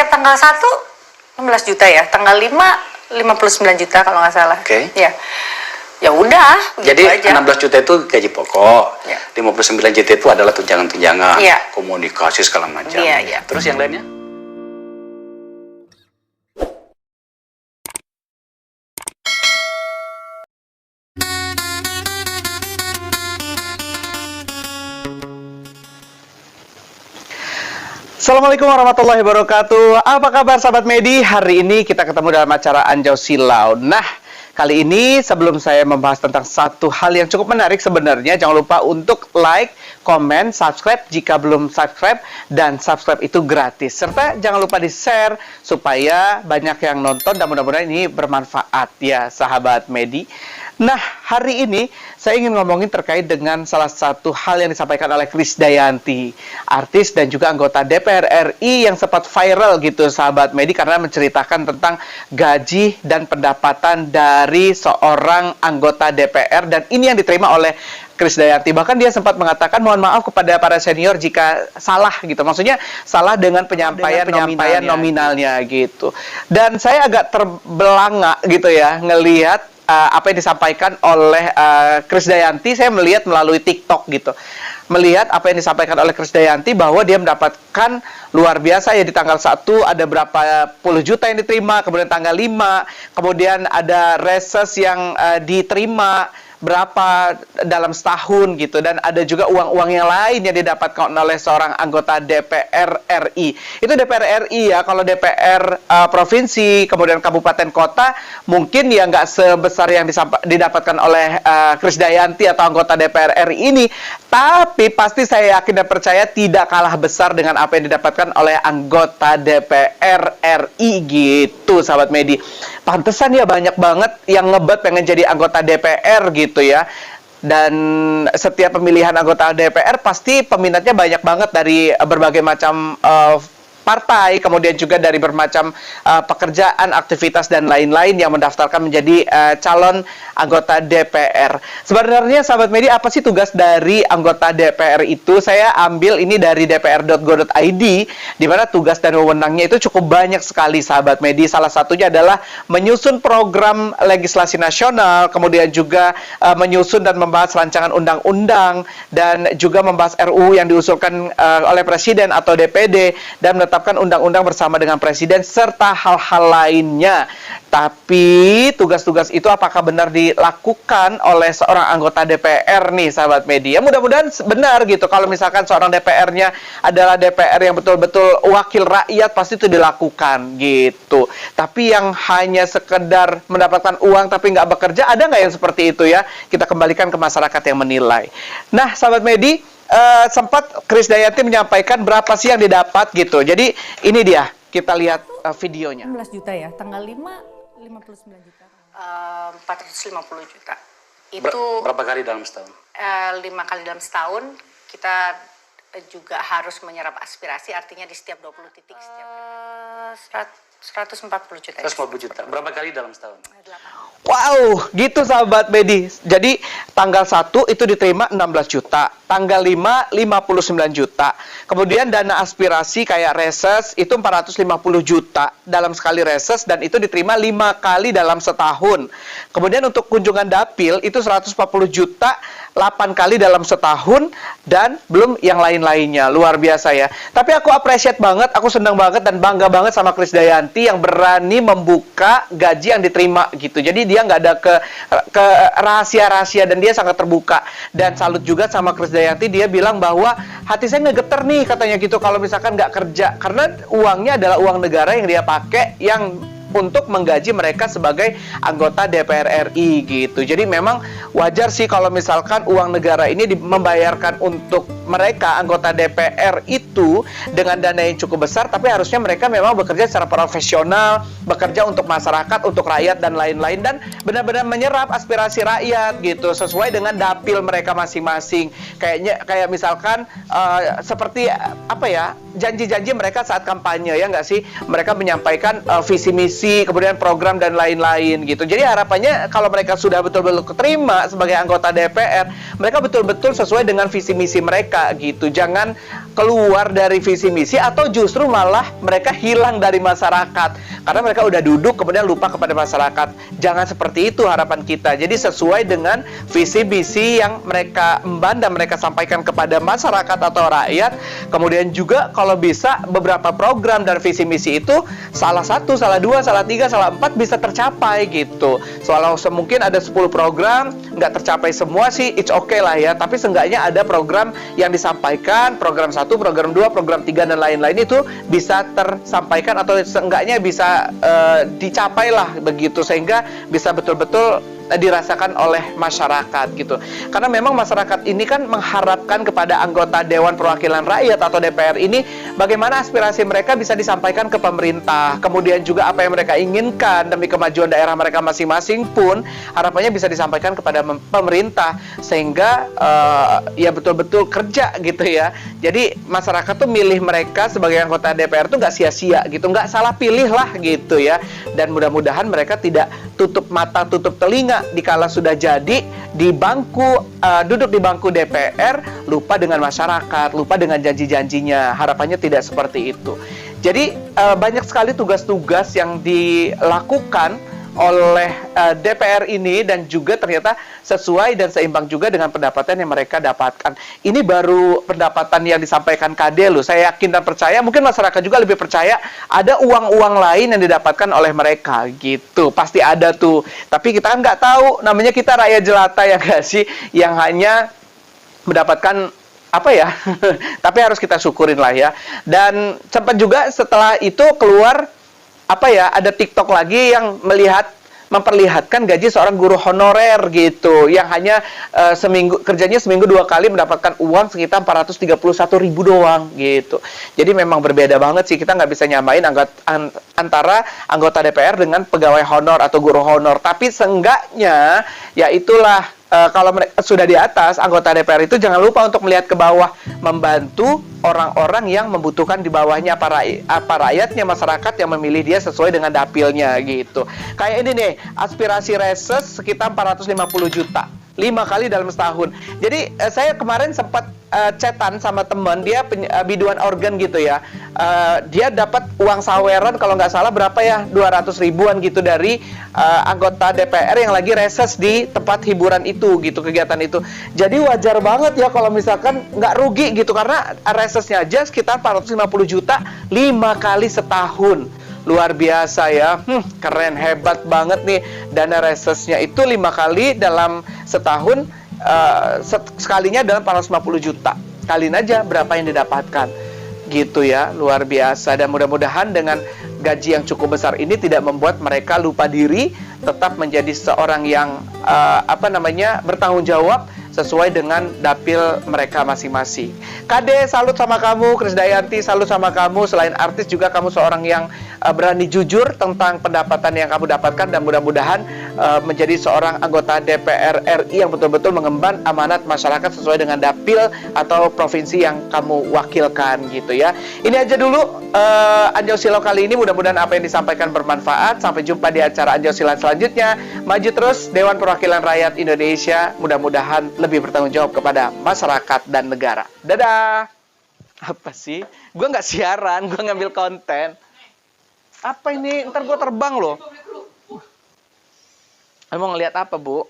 setiap tanggal 1 16 juta ya, tanggal 5 59 juta kalau nggak salah. Oke. Ya. Ya udah, Jadi gitu aja. 16 juta itu gaji pokok, Ya. 59 juta itu adalah tunjangan-tunjangan, Ya. komunikasi segala macam. Iya, iya. Terus yang lainnya? Assalamualaikum warahmatullahi wabarakatuh. Apa kabar sahabat Medi? Hari ini kita ketemu dalam acara Anjau Silau. Nah, kali ini sebelum saya membahas tentang satu hal yang cukup menarik sebenarnya, jangan lupa untuk like, komen, subscribe jika belum subscribe, dan subscribe itu gratis. Serta jangan lupa di-share supaya banyak yang nonton dan mudah-mudahan ini bermanfaat ya sahabat Medi. Nah, hari ini saya ingin ngomongin terkait dengan salah satu hal yang disampaikan oleh Krisdayanti, artis dan juga anggota DPR RI yang sempat viral gitu sahabat Medi, karena menceritakan tentang gaji dan pendapatan dari seorang anggota DPR, dan ini yang diterima oleh Krisdayanti. Bahkan dia sempat mengatakan mohon maaf kepada para senior jika salah gitu. Maksudnya salah dengan penyampaian nominalnya gitu. Dan saya agak terbelanga gitu ya ngelihat apa yang disampaikan oleh Krisdayanti. Saya melihat melalui TikTok gitu. Melihat apa yang disampaikan oleh Krisdayanti bahwa dia mendapatkan luar biasa ya, di tanggal 1 ada berapa puluh juta yang diterima, kemudian tanggal 5, kemudian ada reses yang diterima berapa dalam setahun gitu, dan ada juga uang-uang yang lain yang didapatkan oleh seorang anggota DPR RI. Itu DPR RI ya. Kalau DPR provinsi kemudian kabupaten kota mungkin ya nggak sebesar yang didapatkan oleh Krisdayanti atau anggota DPR RI ini, tapi pasti saya yakin dan percaya tidak kalah besar dengan apa yang didapatkan oleh anggota DPR RI gitu sahabat Medi. Pantesan ya banyak banget yang ngebet pengen jadi anggota DPR gitu ya. Dan setiap pemilihan anggota DPR pasti peminatnya banyak banget dari berbagai macam partai, kemudian juga dari bermacam pekerjaan, aktivitas, dan lain-lain yang mendaftarkan menjadi calon anggota DPR. Sebenarnya sahabat Medi, apa sih tugas dari anggota DPR itu? Saya ambil ini dari dpr.go.id, di mana tugas dan wewenangnya itu cukup banyak sekali sahabat Medi. Salah satunya adalah menyusun program legislasi nasional, kemudian juga menyusun dan membahas rancangan undang-undang, dan juga membahas RUU yang diusulkan oleh Presiden atau DPD, dan menetapkan undang-undang bersama dengan Presiden, serta hal-hal lainnya. Tapi tugas-tugas itu apakah benar dilakukan oleh seorang anggota DPR nih sahabat media? Mudah-mudahan benar gitu. Kalau misalkan seorang DPR-nya adalah DPR yang betul-betul wakil rakyat, pasti itu dilakukan gitu. Tapi yang hanya sekedar mendapatkan uang tapi nggak bekerja, ada nggak yang seperti itu ya? Kita kembalikan ke masyarakat yang menilai. Nah sahabat Medi, sempat Krisdayanti menyampaikan berapa sih yang didapat gitu. Jadi ini dia, kita lihat videonya. 16 juta ya, tanggal 5 59 juta. 450 juta. Itu Berapa kali dalam setahun? 5 kali dalam setahun. Kita juga harus menyerap aspirasi, artinya di setiap 20 titik setiap 140 juta. 150 juta. Berapa kali dalam setahun? 8. Wow, gitu sahabat Medi. Jadi tanggal 1 itu diterima 16 juta, tanggal 5 59 juta. Kemudian dana aspirasi kayak reses itu 450 juta dalam sekali reses, dan itu diterima 5 kali dalam setahun. Kemudian untuk kunjungan dapil itu 140 juta 8 kali dalam setahun, dan belum yang lain-lainnya. Luar biasa ya. Tapi aku appreciate banget, aku senang banget dan bangga banget sama Krisdayanti yang berani membuka gaji yang diterima gitu. Jadi dia nggak ada ke rahasia-rahasia, dan dia sangat terbuka. Dan salut juga sama Krisdayanti, dia bilang bahwa hati saya ngegeter nih katanya gitu kalau misalkan nggak kerja, karena uangnya adalah uang negara yang dia pakai yang untuk menggaji mereka sebagai anggota DPR RI gitu. Jadi memang wajar sih kalau misalkan uang negara ini membayarkan untuk mereka anggota DPR itu dengan dana yang cukup besar, tapi harusnya mereka memang bekerja secara profesional, bekerja untuk masyarakat, untuk rakyat dan lain-lain, dan benar-benar menyerap aspirasi rakyat gitu sesuai dengan dapil mereka masing-masing. Kayak misalkan seperti apa ya, janji-janji mereka saat kampanye ya nggak sih, mereka menyampaikan visi misi visi, kemudian program dan lain-lain gitu. Jadi harapannya kalau mereka sudah betul-betul keterima sebagai anggota DPR, mereka betul-betul sesuai dengan visi misi mereka gitu. Jangan keluar dari visi misi atau justru malah mereka hilang dari masyarakat karena mereka udah duduk kemudian lupa kepada masyarakat. Jangan seperti itu harapan kita. Jadi sesuai dengan visi misi yang mereka emban dan mereka sampaikan kepada masyarakat atau rakyat. Kemudian juga kalau bisa beberapa program dan visi misi itu salah satu, salah dua, salah tiga, salah empat bisa tercapai gitu. Soalnya mungkin ada 10 program, nggak tercapai semua sih, it's okay lah ya. Tapi seenggaknya ada program yang disampaikan, program 1, program 2, program 3, dan lain-lain itu bisa tersampaikan atau seenggaknya bisa dicapai lah begitu. Sehingga bisa betul-betul dirasakan oleh masyarakat gitu. Karena memang masyarakat ini kan mengharapkan kepada anggota Dewan Perwakilan Rakyat atau DPR ini bagaimana aspirasi mereka bisa disampaikan ke pemerintah. Kemudian juga apa yang mereka inginkan demi kemajuan daerah mereka masing-masing pun harapannya bisa disampaikan kepada pemerintah sehingga ya betul-betul kerja gitu ya. Jadi masyarakat tuh milih mereka sebagai anggota DPR tuh nggak sia-sia gitu, nggak salah pilih lah gitu ya. Dan mudah-mudahan mereka tidak tutup mata, tutup telinga dikala sudah jadi di bangku duduk di bangku DPR lupa dengan masyarakat, lupa dengan janji-janjinya. Harapannya tidak seperti itu. Jadi banyak sekali tugas-tugas yang dilakukan oleh DPR ini dan juga ternyata sesuai dan seimbang juga dengan pendapatan yang mereka dapatkan. Ini baru pendapatan yang disampaikan KD loh. Saya yakin dan percaya, mungkin masyarakat juga lebih percaya ada uang-uang lain yang didapatkan oleh mereka gitu. Pasti ada tuh. Tapi kita kan nggak tahu, namanya kita rakyat jelata ya nggak sih, yang hanya mendapatkan apa ya, tapi harus kita syukurin lah ya. Dan sempat juga setelah itu keluar apa ya, ada TikTok lagi yang memperlihatkan gaji seorang guru honorer gitu, yang hanya kerjanya seminggu 2 kali mendapatkan uang sekitar 431.000 doang gitu. Jadi memang berbeda banget sih, kita nggak bisa nyamain antara anggota DPR dengan pegawai honor atau guru honor. Tapi seenggaknya ya itulah, kalau mereka sudah di atas, anggota DPR itu jangan lupa untuk melihat ke bawah, membantu orang-orang yang membutuhkan di bawahnya, apa rakyatnya, masyarakat yang memilih dia sesuai dengan dapilnya gitu. Kayak ini nih, aspirasi reses sekitar 450 juta. 5 kali dalam setahun. Jadi saya kemarin sempat chatan sama teman, dia biduan organ gitu ya. Dia dapat uang saweran kalau nggak salah berapa ya, 200 ribuan gitu dari anggota DPR yang lagi reses di tempat hiburan itu gitu, kegiatan itu. Jadi wajar banget ya kalau misalkan nggak rugi gitu, karena resesnya aja sekitar 450 juta 5 kali setahun. Luar biasa ya, keren, hebat banget nih. Dana resesnya itu 5 kali dalam setahun, sekalinya dalam 450 juta. Kaliin aja berapa yang didapatkan gitu ya, luar biasa. Dan mudah-mudahan dengan gaji yang cukup besar ini tidak membuat mereka lupa diri, tetap menjadi seorang yang bertanggung jawab sesuai dengan dapil mereka masing-masing. Kade, salut sama kamu. Krisdayanti, salut sama kamu. Selain artis juga kamu seorang yang berani jujur tentang pendapatan yang kamu dapatkan, dan mudah-mudahan menjadi seorang anggota DPR RI yang betul-betul mengemban amanat masyarakat sesuai dengan dapil atau provinsi yang kamu wakilkan gitu ya. Ini aja dulu Anjau Silau kali ini. Mudah-mudahan apa yang disampaikan bermanfaat. Sampai jumpa di acara Anjau Silau selanjutnya. Maju terus Dewan Perwakilan Rakyat Indonesia. Mudah-mudahan lebih bertanggung jawab kepada masyarakat dan negara. Dadah. Apa sih? Gue nggak siaran, gue ngambil konten. Apa ini? Ntar gue terbang loh. Emang ngeliat apa, Bu?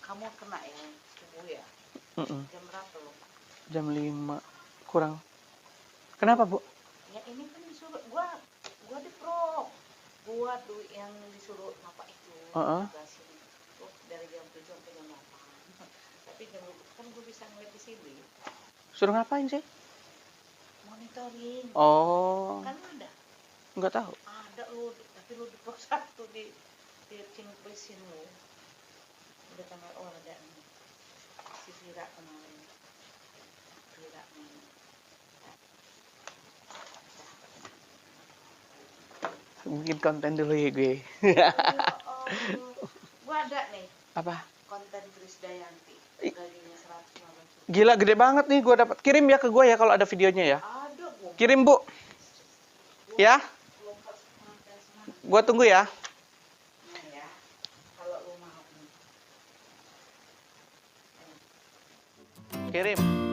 Kamu kena ya, tubuh ya. Jam berapa lo? Jam 5 kurang. Kenapa, Bu? Ya ini kan disuruh gua di pro. Gua duit yang disuruh apa itu. Dari jam 7 sampai jam 8. Tapi kan gua bisa ngeliat di sini. Suruh ngapain sih? Monitoring. Oh. Kan ada. Nggak tahu. Ada lu, tapi lu di pro 1 di Cingpesin lu. Udah tanggal ada nih. Si Vira kemarin. Vira nih. Bikin konten dulu ya gue. Gua ada nih. Apa? Konten Krisdayanti. Gajinya 150. Gila, gede banget nih gue dapat. Kirim ya ke gue ya kalau ada videonya ya. Ada, Bu. Kirim, Bu. Ya, Lompat semangat semangat. gue tunggu ya. Nah ya, kalau lu mau. Kirim.